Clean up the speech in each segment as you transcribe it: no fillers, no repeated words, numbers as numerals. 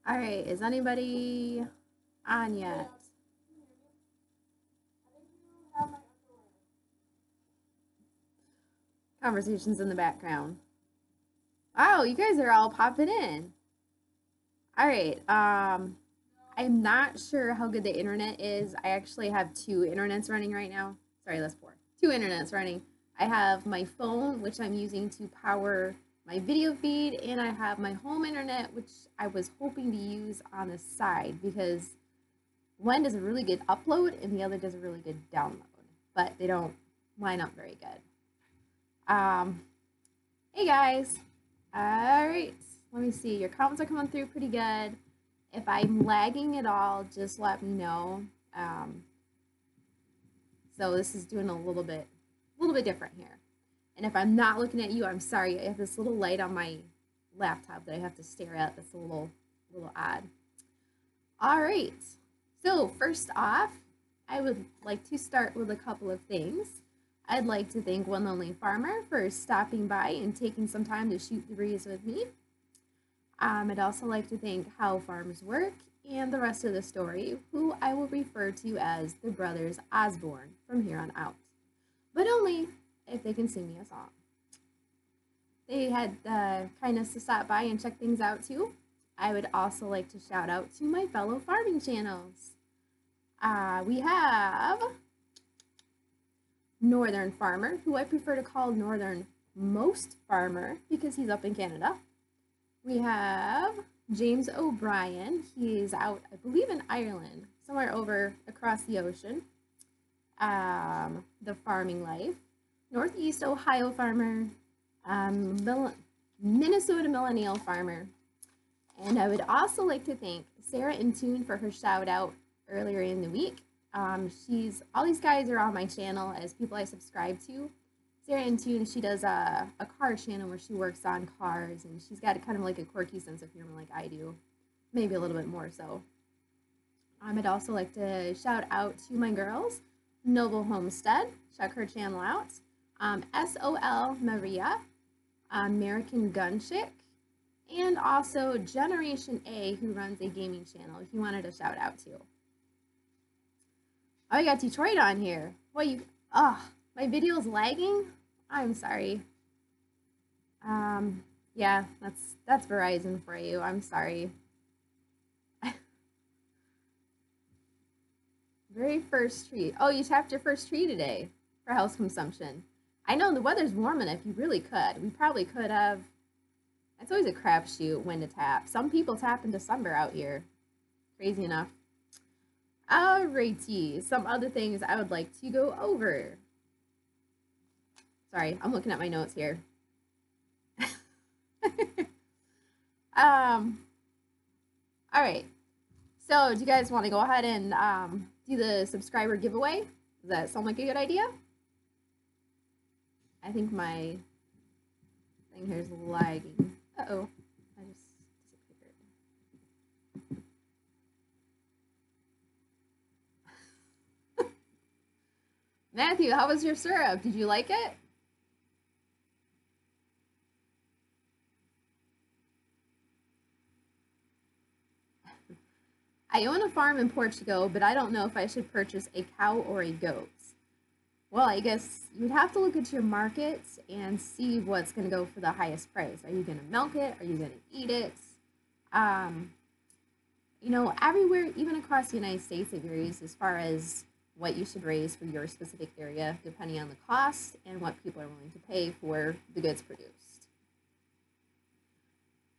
All right, is anybody on yet? Conversations in the background. Oh, you guys are all popping in. All right. I'm not sure how good the internet is. I actually have two internets running right now. Sorry, that's four. Two internets running. I have my phone, which I'm using to power my video feed, and I have my home internet, which I was hoping to use on the side because one does a really good upload and the other does a really good download, but they don't line up very good. Hey guys. All right, let me see. Your comments are coming through pretty good. If I'm lagging at all, just let me know. So this is doing a little bit different here. And if I'm not looking at you, I'm sorry. I have this little light on my laptop that I have to stare at. That's a little odd. All right. So first off, I would like to start with a couple of things. I'd like to thank One Lonely Farmer for stopping by and taking some time to shoot the breeze with me. I'd also like to thank How Farms Work and the rest of the story, who I will refer to as the Brothers Osborne from here on out, but only if they can sing me a song. They had the kindness to stop by and check things out too. I would also like to shout out to my fellow farming channels. We have Northern Farmer, who I prefer to call Northern Most Farmer because he's up in Canada. We have James O'Brien. He's out, I believe, in Ireland, somewhere over across the ocean. The Farming Life. Northeast Ohio Farmer. Minnesota Millennial Farmer. And I would also like to thank Sarah in Tune for her shout out earlier in the week. All these guys are on my channel as people I subscribe to. Sarah in Tune, she does a car channel where she works on cars, and she's got kind of like a quirky sense of humor like I do, maybe a little bit more so. I'd also like to shout out to my girls, Noble Homestead, check her channel out, SOL Maria, American Gun Chick, and also Generation A, who runs a gaming channel. He wanted a shout out too. Oh, you got Detroit on here. What my video's lagging? I'm sorry. Yeah, that's Verizon for you. I'm sorry. Very first tree. Oh, you tapped your first tree today for house consumption. I know the weather's warm enough. You really could. We probably could have. It's always a crapshoot when to tap. Some people tap in December out here. Crazy enough. Alrighty, some other things I would like to go over. Sorry, I'm looking at my notes here. All right. So, do you guys want to go ahead and do the subscriber giveaway? Does that sound like a good idea? I think my thing here is lagging. Uh-oh. I just disappeared. Matthew, how was your syrup? Did you like it? I own a farm in Portugal, but I don't know if I should purchase a cow or a goat. Well, I guess you'd have to look at your market and see what's going to go for the highest price. Are you going to milk it? Are you going to eat it? You know, everywhere, even across the United States, it varies as far as what you should raise for your specific area, depending on the cost and what people are willing to pay for the goods produced.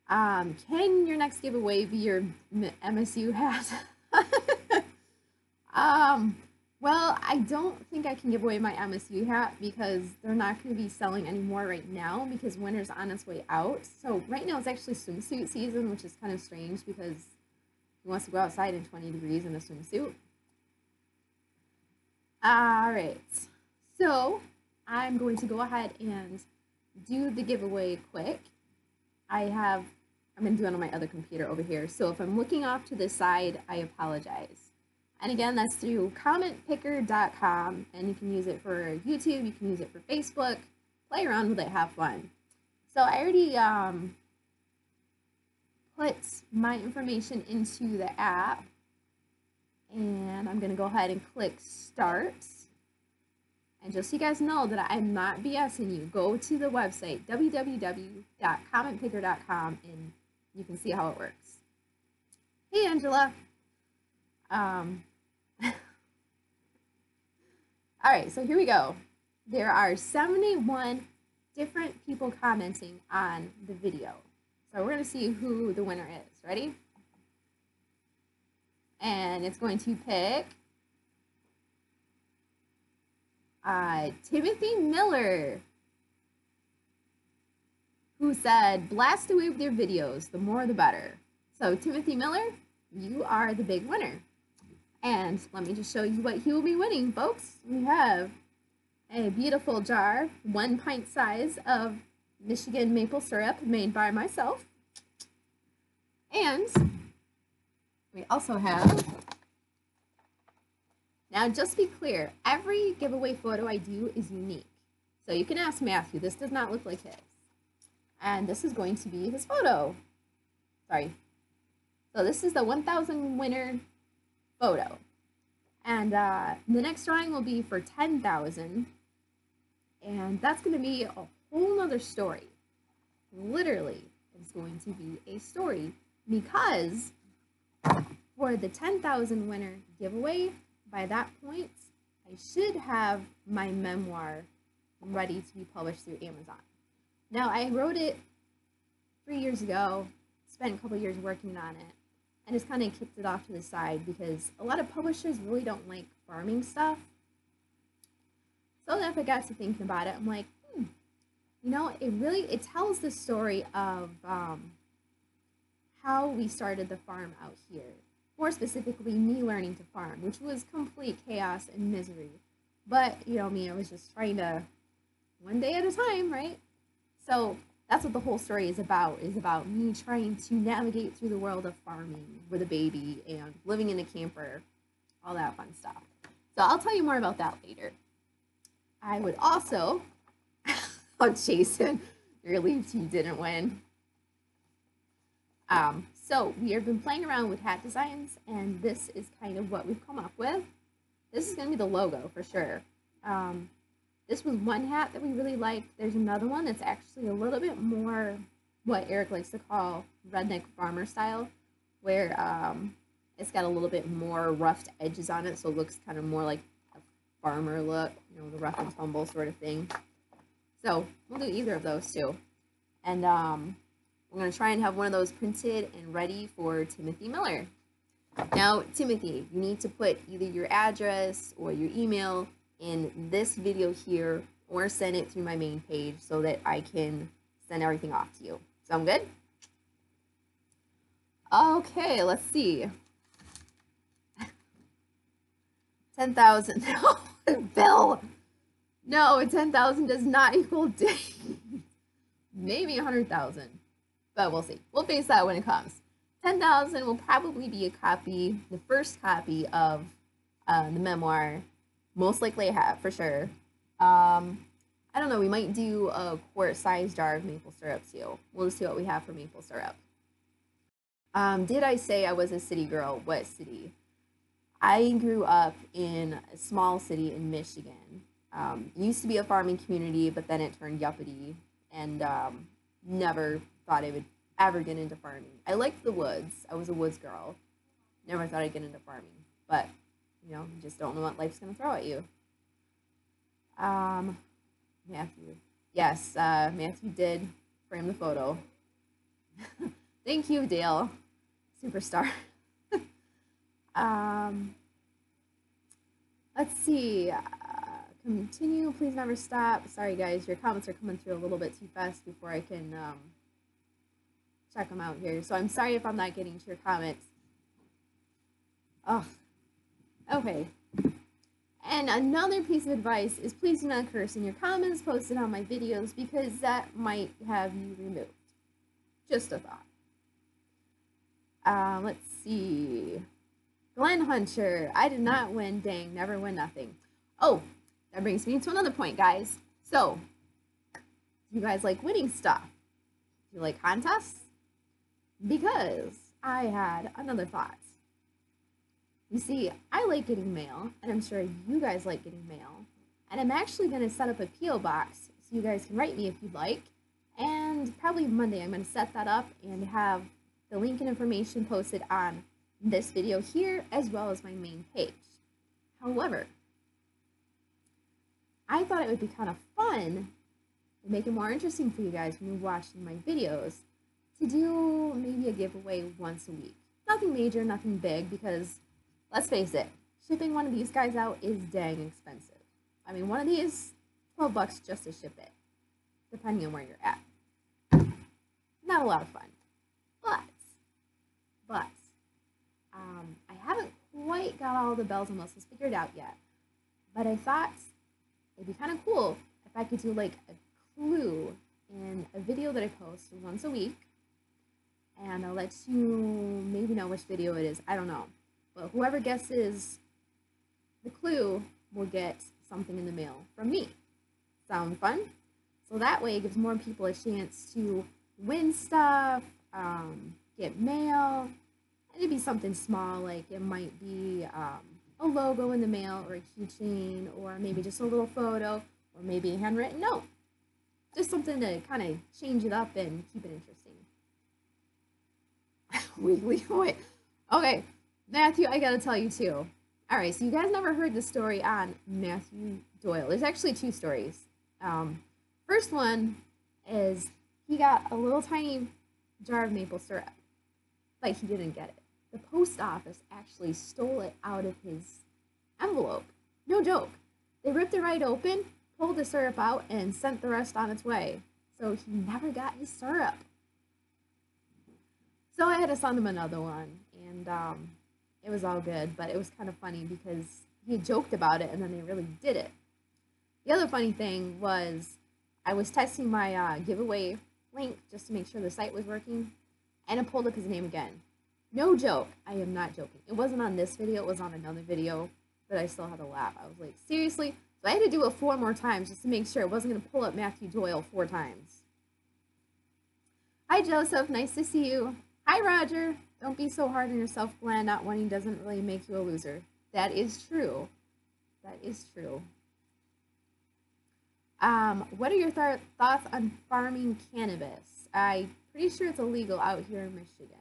Can your next giveaway be your MSU hat? Well, I don't think I can give away my MSU hat because they're not going to be selling anymore right now because winter's on its way out. So right now it's actually swimsuit season, which is kind of strange because who wants to go outside in 20 degrees in a swimsuit? All right, so I'm going to go ahead and do the giveaway quick. I'm going to do it on my other computer over here. So if I'm looking off to the side, I apologize. And again, that's through commentpicker.com, and you can use it for YouTube, you can use it for Facebook, play around with it, have fun. So I already put my information into the app, and I'm going to go ahead and click start. And just so you guys know that I'm not BSing you, go to the website www.commentpicker.com and you can see how it works. Hey, Angela. All right, so here we go. There are 71 different people commenting on the video. So we're going to see who the winner is. Ready? And it's going to pick Timothy Miller, who said, blast away with your videos, the more the better. So Timothy Miller, you are the big winner. And let me just show you what he will be winning, folks. We have a beautiful jar, 1 pint size of Michigan maple syrup made by myself. And we also have, now just to be clear, every giveaway photo I do is unique. So you can ask Matthew, this does not look like his. And this is going to be his photo. Sorry. So this is the 1,000 winner photo. And the next drawing will be for 10,000. And that's going to be a whole nother story. Literally, it's going to be a story because for the 10,000 winner giveaway, by that point, I should have my memoir ready to be published through Amazon. Now, I wrote it 3 years ago, spent a couple years working on it, and just kind of kicked it off to the side because a lot of publishers really don't like farming stuff. So then if I got to thinking about it, I'm like, you know, it tells the story of how we started the farm out here. More specifically, me learning to farm, which was complete chaos and misery. But, you know me, I was just trying to, one day at a time, right? So that's what the whole story is about me trying to navigate through the world of farming with a baby and living in a camper, all that fun stuff. So I'll tell you more about that later. I would also, oh, Jason, you're relieved you didn't win. So we have been playing around with hat designs, and this is kind of what we've come up with. This is going to be the logo for sure. This was one hat that we really liked. There's another one that's actually a little bit more what Eric likes to call redneck farmer style, where it's got a little bit more roughed edges on it, so it looks kind of more like a farmer look, you know, the rough and tumble sort of thing. So we'll do either of those too. And we're going to try and have one of those printed and ready for Timothy Miller. Now, Timothy, you need to put either your address or your email in this video here or send it through my main page so that I can send everything off to you. Sound good? Okay, let's see. 10,000. No, Bill. No, 10,000 does not equal days. Maybe 100,000. But we'll see. We'll face that when it comes. 10,000 will probably be a copy, the first copy of the memoir. Most likely I have, for sure. I don't know, we might do a quart-sized jar of maple syrup too. We'll just see what we have for maple syrup. Did I say I was a city girl? What city? I grew up in a small city in Michigan. Used to be a farming community, but then it turned yuppity, and never thought I would ever get into farming. I liked the woods. I was a woods girl. Never thought I'd get into farming. But, you know, you just don't know what life's going to throw at you. Matthew. Yes, Matthew did frame the photo. Thank you, Dale. Superstar. Let's see. Continue. Please never stop. Sorry, guys. Your comments are coming through a little bit too fast before I can check them out here. So I'm sorry if I'm not getting to your comments. Oh, okay. And another piece of advice is please do not curse in your comments posted on my videos because that might have you removed. Just a thought. Let's see. Glenn Hunter. I did not win. Dang, never win nothing. Oh, that brings me to another point, guys. So, do you guys like winning stuff? Do you like contests? because I had another thought. You see, I like getting mail, and I'm sure you guys like getting mail, and I'm actually going to set up a P.O. box so you guys can write me if you'd like, and probably Monday I'm going to set that up and have the link and information posted on this video here as well as my main page. However, I thought it would be kind of fun and make it more interesting for you guys when you're watching my videos to do maybe a giveaway once a week. Nothing major, nothing big, because let's face it, shipping one of these guys out is dang expensive. I mean, one of these, $12 just to ship it, depending on where you're at. Not a lot of fun. But, I haven't quite got all the bells and whistles figured out yet. But I thought it'd be kind of cool if I could do like a clue in a video that I post once a week. And I'll let you maybe know which video it is. I don't know. But whoever guesses the clue will get something in the mail from me. Sound fun? So that way it gives more people a chance to win stuff, get mail. And it'd be something small, like it might be a logo in the mail, or a keychain, or maybe just a little photo, or maybe a handwritten note. Just something to kind of change it up and keep it interesting. Weekly. Wait. Okay, Matthew, I gotta tell you too. Alright, so you guys never heard the story on Matthew Doyle. There's actually two stories. First one is he got a little tiny jar of maple syrup, but he didn't get it. The post office actually stole it out of his envelope. No joke. They ripped it right open, pulled the syrup out, and sent the rest on its way. So he never got his syrup. So I had to send him another one, and it was all good, but it was kind of funny because he had joked about it, and then they really did it. The other funny thing was I was testing my giveaway link just to make sure the site was working, and it pulled up his name again. No joke. I am not joking. It wasn't on this video. It was on another video, but I still had to laugh. I was like, seriously? So I had to do it 4 more times just to make sure it wasn't going to pull up Matthew Doyle 4 times. Hi, Joseph. Nice to see you. Hi, Roger. Don't be so hard on yourself, Glenn. Not winning doesn't really make you a loser. That is true. That is true. What are your thoughts on farming cannabis? I'm pretty sure it's illegal out here in Michigan.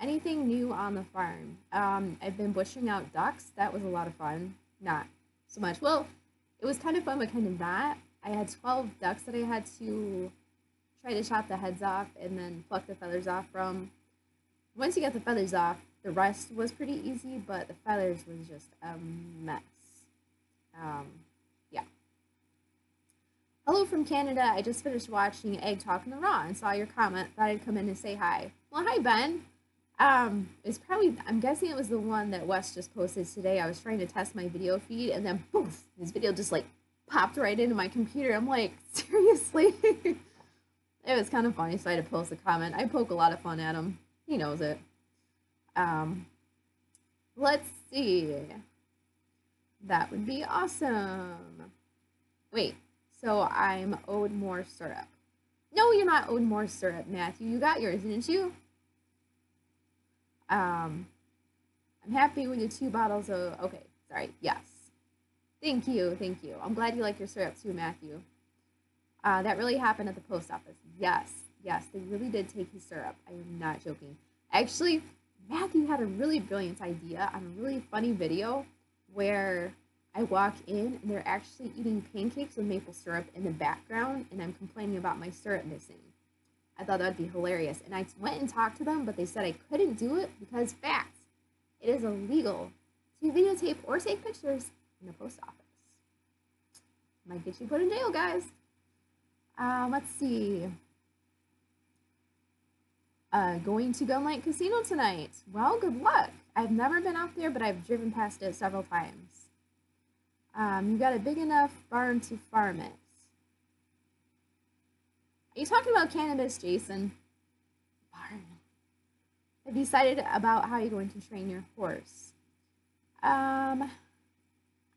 Anything new on the farm? I've been bushing out ducks. That was a lot of fun. Not so much. Well, it was kind of fun, but kind of not. I had 12 ducks that I had to try to chop the heads off and then pluck the feathers off from. Once you get the feathers off, the rest was pretty easy, but the feathers was just a mess. Yeah. Hello from Canada. I just finished watching Egg Talk in the Raw and saw your comment. Thought I'd come in and say hi. Well, hi, Ben. It's probably, I'm guessing it was the one that Wes just posted today. I was trying to test my video feed, and then poof, his video just like popped right into my computer. I'm like, seriously? It was kind of funny, so I had to post a comment. I poke a lot of fun at him. He knows it. Let's see. That would be awesome. Wait, so I'm owed more syrup. No, you're not owed more syrup, Matthew. You got yours, didn't you? I'm happy with the 2 bottles of, okay, sorry, yes. Thank you, thank you. I'm glad you like your syrup too, Matthew. That really happened at the post office. Yes, yes, they really did take his syrup. I am not joking. Actually, Matthew had a really brilliant idea on a really funny video where I walk in and they're actually eating pancakes with maple syrup in the background, and I'm complaining about my syrup missing. I thought that would be hilarious, and I went and talked to them, but they said I couldn't do it because, facts, it is illegal to videotape or take pictures in the post office. Might get you put in jail, guys. Let's see. Going to Gunlight Casino tonight. Well, good luck. I've never been out there, but I've driven past it several times. You got a big enough barn to farm it. Are you talking about cannabis, Jason? Barn. Have you decided about how you're going to train your horse? I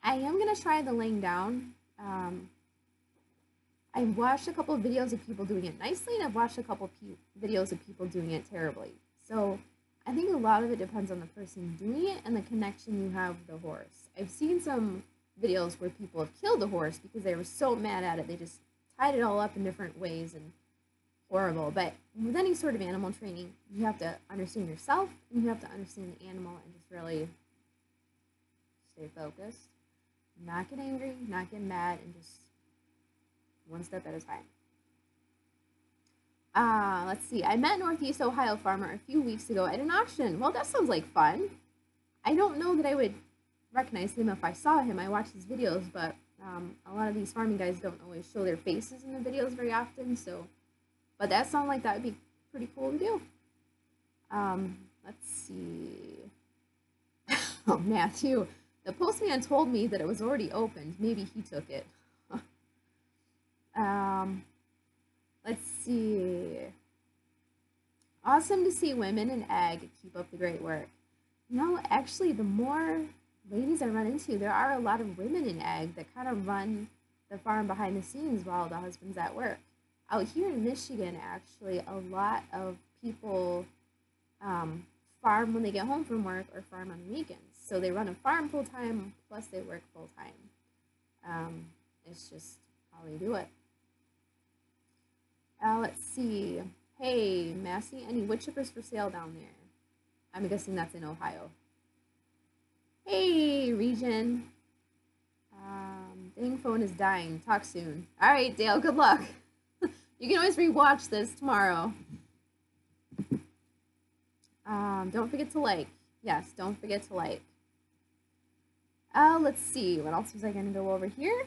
am going to try the laying down. I've watched a couple of videos of people doing it nicely, and I've watched a couple of videos of people doing it terribly. So I think a lot of it depends on the person doing it and the connection you have with the horse. I've seen some videos where people have killed the horse because they were so mad at it. They just tied it all up in different ways and horrible. But with any sort of animal training, you have to understand yourself and you have to understand the animal and just really stay focused. Not get angry, not get mad, and just one step at a time. Let's see. I met Northeast Ohio farmer a few weeks ago at an auction. Well, that sounds like fun. I don't know that I would recognize him if I saw him. I watch his videos, but a lot of these farming guys don't always show their faces in the videos very often. So, but that sounds like that would be pretty cool to do. Let's see. Oh, Matthew. The postman told me that it was already opened. Maybe he took it. Let's see. Awesome to see women in ag keep up the great work. No, actually, the more ladies I run into, there are a lot of women in ag that kind of run the farm behind the scenes while the husband's at work. Out here in Michigan, actually, a lot of people farm when they get home from work or farm on the weekends. So they run a farm full-time, plus they work full-time. It's just how they do it. Let's see. Hey, Massey, any wood chippers for sale down there? I'm guessing that's in Ohio. Hey, Region. Dang phone is dying. Talk soon. All right, Dale, good luck. You can always rewatch this tomorrow. Don't forget to like. Yes, don't forget to like. Let's see. What else was I going to go over here?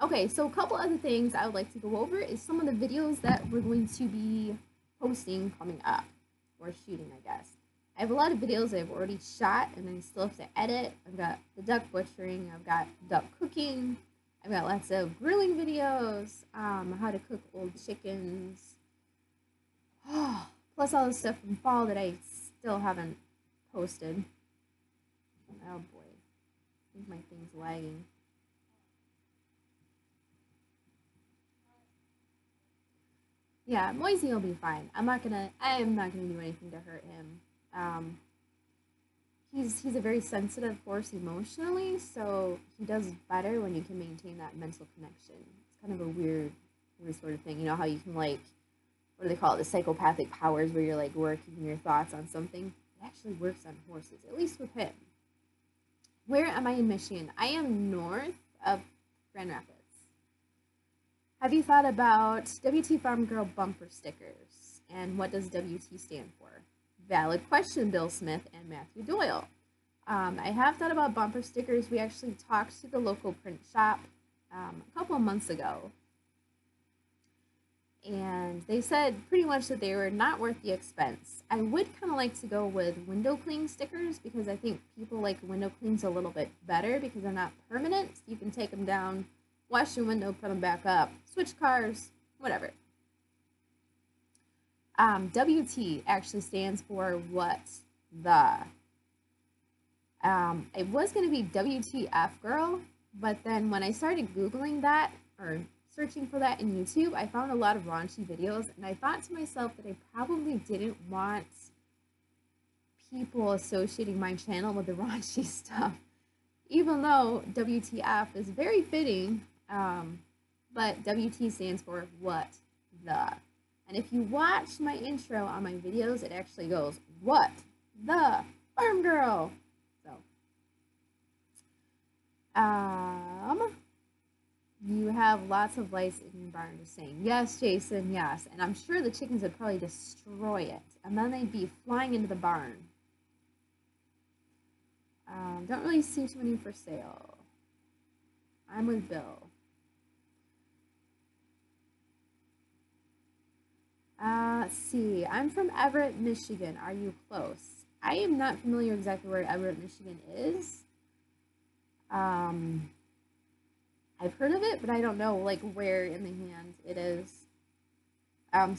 Okay, so a couple other things I would like to go over is some of the videos that we're going to be posting coming up, or shooting, I guess. I have a lot of videos I've already shot and I still have to edit. I've got the duck butchering, I've got duck cooking, I've got lots of grilling videos, how to cook old chickens, plus all the stuff from fall that I still haven't posted. Oh boy, I think my thing's lagging. Yeah, Moisey will be fine. I am not gonna do anything to hurt him. He's a very sensitive horse emotionally, so he does better when you can maintain that mental connection. It's kind of a weird sort of thing. You know how you can, like, what do they call it? The psychopathic powers, where you're like working your thoughts on something. It actually works on horses, at least with him. Where am I in Michigan? I am north of Grand Rapids. Have you thought about WTFarm Girl bumper stickers? And what does WT stand for? Valid question, Bill Smith and Matthew Doyle. I have thought about bumper stickers. We actually talked to the local print shop a couple of months ago. And they said pretty much that they were not worth the expense. I would kind of like to go with window cling stickers because I think people like window clings a little bit better because they're not permanent. You can take them down, wash your window, put them back up, switch cars, whatever. WT actually stands for what the. It was going to be WTF Girl, but then when I started Googling that, or searching for that in YouTube, I found a lot of raunchy videos, and I thought to myself that I probably didn't want people associating my channel with the raunchy stuff, even though WTF is very fitting, but WT stands for what the. And if you watch my intro on my videos, it actually goes, what the farm girl. So, you have lots of lice in your barn, just saying. Yes, Jason, yes. And I'm sure the chickens would probably destroy it. And then they'd be flying into the barn. Don't really see too many for sale. I'm with Bill. Let's see. I'm from Everett, Michigan. Are you close? I am not familiar exactly where Everett, Michigan is. I've heard of it, but I don't know, like, where in the hand it is.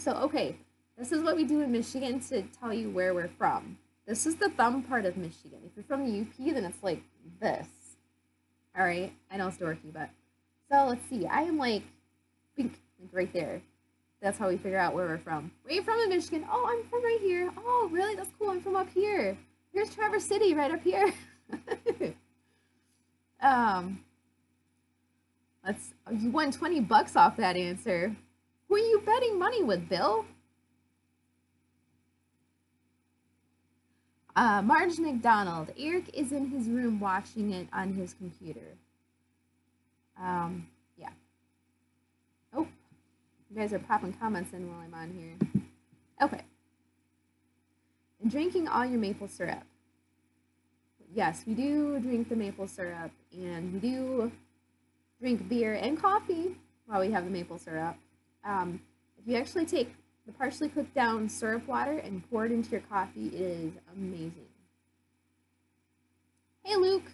So, okay. This is what we do in Michigan to tell you where we're from. This is the thumb part of Michigan. If you're from the UP, then it's like this. All right, I know it's dorky, but so let's see. I am like right there. That's how we figure out where we're from. Where are you from in Michigan? Oh, I'm from right here. Oh, really? That's cool. I'm from up here. Here's Traverse City right up here. You won $20 off that answer. Who are you betting money with, Bill? Marge McDonald. Eric is in his room watching it on his computer. Yeah. Oh, you guys are popping comments in while I'm on here. Okay. And drinking all your maple syrup. Yes, we do drink the maple syrup, and we do drink beer and coffee while we have the maple syrup. If you actually take the partially cooked down syrup water and pour it into your coffee, it is amazing. Hey, Luke.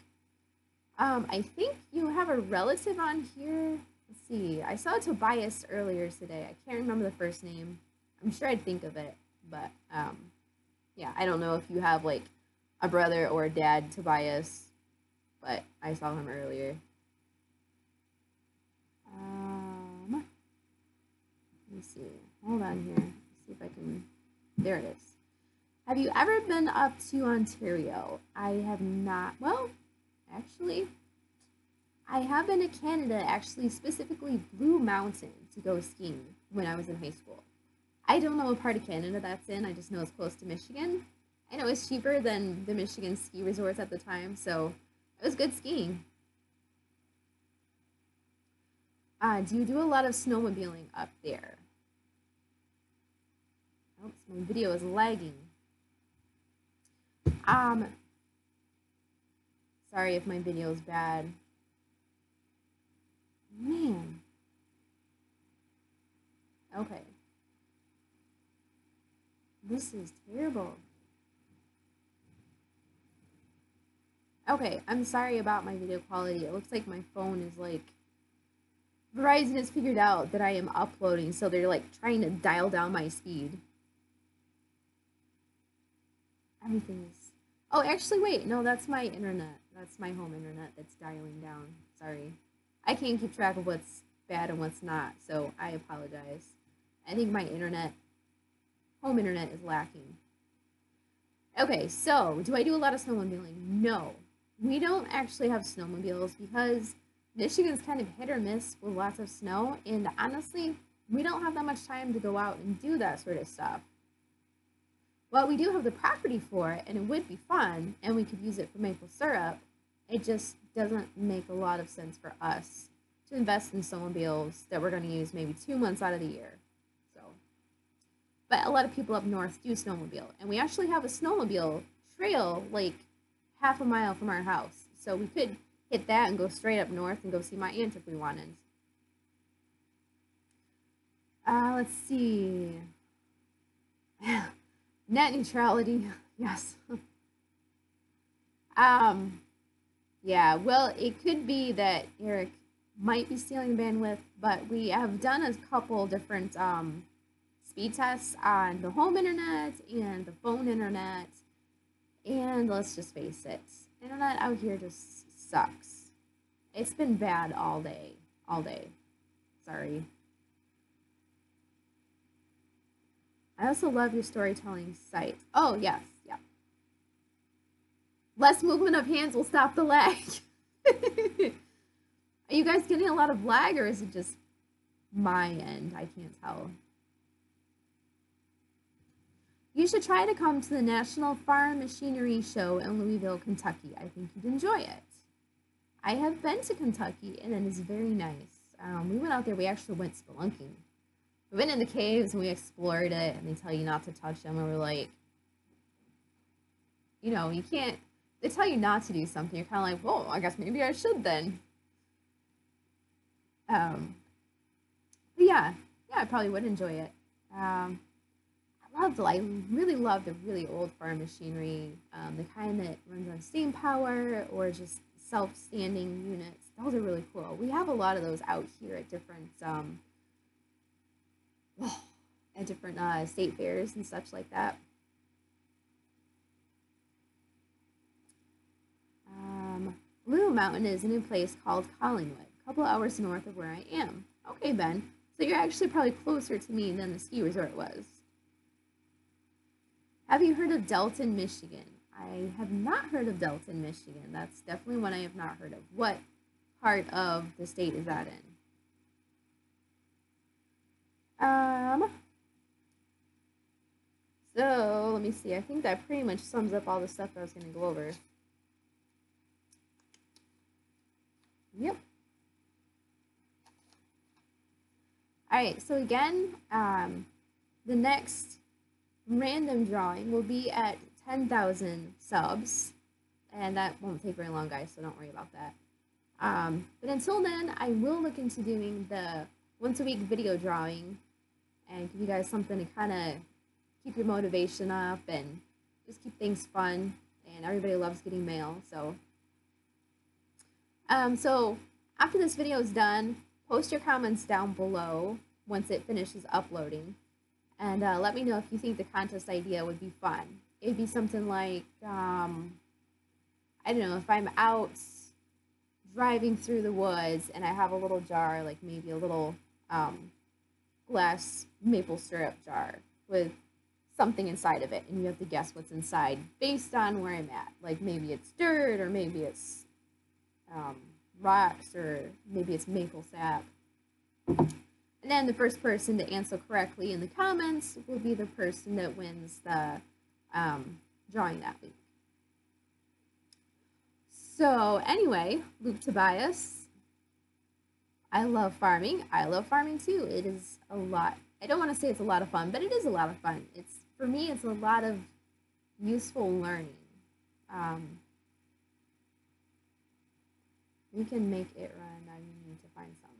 I think you have a relative on here. Let's see. I saw Tobias earlier today. I can't remember the first name. I'm sure I'd think of it, but yeah, I don't know if you have like a brother or a dad, Tobias, but I saw him earlier. Let me see. Hold on here. Let's see if I can. There it is. Have you ever been up to Ontario? I have not. Well, actually, I have been to Canada, actually, specifically Blue Mountain, to go skiing when I was in high school. I don't know what part of Canada that's in. I just know it's close to Michigan. I know it's cheaper than the Michigan ski resorts at the time, so it was good skiing. Do you do a lot of snowmobiling up there? Oops, my video is lagging. Sorry if my video is bad. Man. Okay. This is terrible. Okay, I'm sorry about my video quality. It looks like my phone is like... Verizon has figured out that I am uploading, so they're like trying to dial down my speed. Everything is... Oh, actually, wait. No, that's my internet. That's my home internet that's dialing down. Sorry. I can't keep track of what's bad and what's not, so I apologize. I think my internet, home internet, is lacking. Okay, so do I do a lot of snowmobiling? No. We don't actually have snowmobiles because Michigan's kind of hit or miss with lots of snow, and honestly, we don't have that much time to go out and do that sort of stuff. Well, we do have the property for it, and it would be fun, and we could use it for maple syrup. It just doesn't make a lot of sense for us to invest in snowmobiles that we're going to use maybe 2 months out of the year. So, but a lot of people up north do snowmobile, and we actually have a snowmobile trail like half a mile from our house. So we could hit that and go straight up north and go see my aunt if we wanted. Let's see. Net neutrality, yes. Yeah, well, it could be that Eric might be stealing bandwidth, but we have done a couple different speed tests on the home internet and the phone internet, and let's just face it, internet out here just sucks. It's been bad all day, sorry. I also love your storytelling site. Oh, yes, yeah. Less movement of hands will stop the lag. Are you guys getting a lot of lag, or is it just my end? I can't tell. You should try to come to the National Farm Machinery Show in Louisville, Kentucky. I think you'd enjoy it. I have been to Kentucky, and it is very nice. We went out there. We actually went spelunking. We went in the caves, and we explored it, and they tell you not to touch them, and we're like, you know, you can't... They tell you not to do something. You're kind of like, well, I guess maybe I should then. But yeah, I probably would enjoy it. I really love the really old farm machinery, the kind that runs on steam power or just self-standing units. Those are really cool. We have a lot of those out here at different state fairs and such like that. Blue Mountain is in a place called Collingwood, a couple hours north of where I am. Okay, Ben. So you're actually probably closer to me than the ski resort was. Have you heard of Delton, Michigan? I have not heard of Delton, Michigan. That's definitely one I have not heard of. What part of the state is that in? So let me see. I think that pretty much sums up all the stuff I was going to go over. Yep. All right. So again, the next random drawing will be at 10,000 subs, and that won't take very long, guys. So don't worry about that. But until then, I will look into doing the once-a-week video drawing and give you guys something to kind of keep your motivation up and just keep things fun. And everybody loves getting mail, so. So after this video is done, post your comments down below once it finishes uploading, and let me know if you think the contest idea would be fun. It'd be something like, I don't know, if I'm out driving through the woods and I have a little jar, like maybe a little glass maple syrup jar with something inside of it, and you have to guess what's inside based on where I'm at. Like maybe it's dirt, or maybe it's rocks, or maybe it's maple sap. And then the first person to answer correctly in the comments will be the person that wins the drawing that week. So anyway, Luke Tobias, I love farming. I love farming too. It is a lot. I don't want to say it's a lot of fun, but it is a lot of fun. For me, it's a lot of useful learning. We can make it run. Now you need to find some.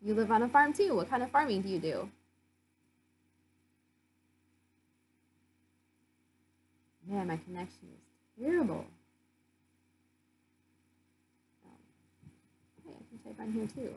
You live on a farm too. What kind of farming do you do? Man, my connection is terrible. Okay, I can type on here too.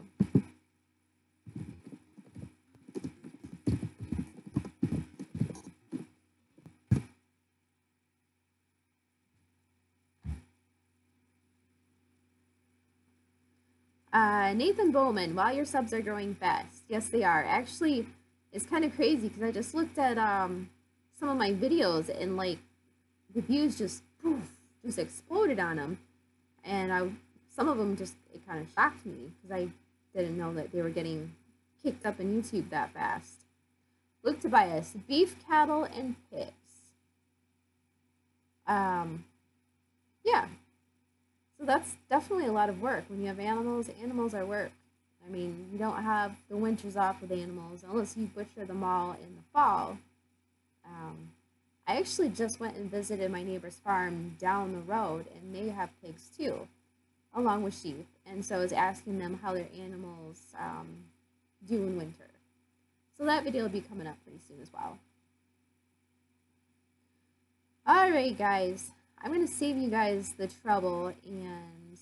Nathan Bowman, while your subs are growing fast. Yes, they are. Actually, it's kind of crazy because I just looked at some of my videos, and like the views just exploded on them, and some of them just, it kind of shocked me because I didn't know that they were getting kicked up in YouTube that fast. Luke Tobias, beef, cattle, and pigs. Yeah. So that's definitely a lot of work. When you have animals, animals are work. I mean, you don't have the winters off with animals unless you butcher them all in the fall. I actually just went and visited my neighbor's farm down the road, and they have pigs too, along with sheep. And so I was asking them how their animals do in winter. So that video will be coming up pretty soon as well. Alright guys, I'm going to save you guys the trouble, and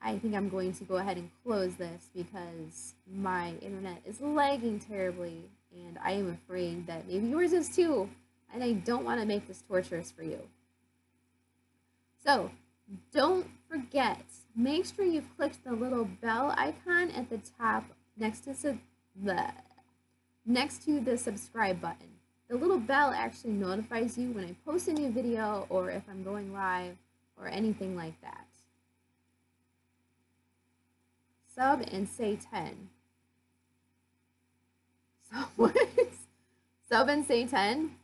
I think I'm going to go ahead and close this because my internet is lagging terribly, and I am afraid that maybe yours is too, and I don't want to make this torturous for you. So, don't forget, make sure you've clicked the little bell icon at the top next to the subscribe button. The little bell actually notifies you when I post a new video or if I'm going live or anything like that. Sub and say 10. So what? Sub and say 10?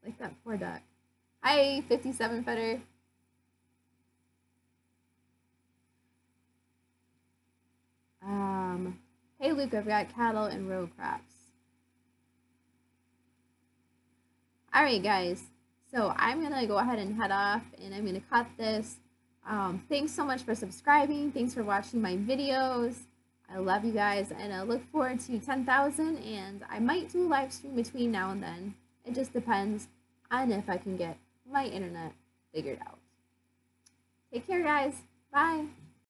Like that poor duck. Hi, 57 Fetter. Hey Luke, I've got cattle and row crops. Alright guys, so I'm going to go ahead and head off, and I'm going to cut this. Thanks so much for subscribing. Thanks for watching my videos. I love you guys, and I look forward to 10,000, and I might do a live stream between now and then. It just depends on if I can get my internet figured out. Take care guys. Bye.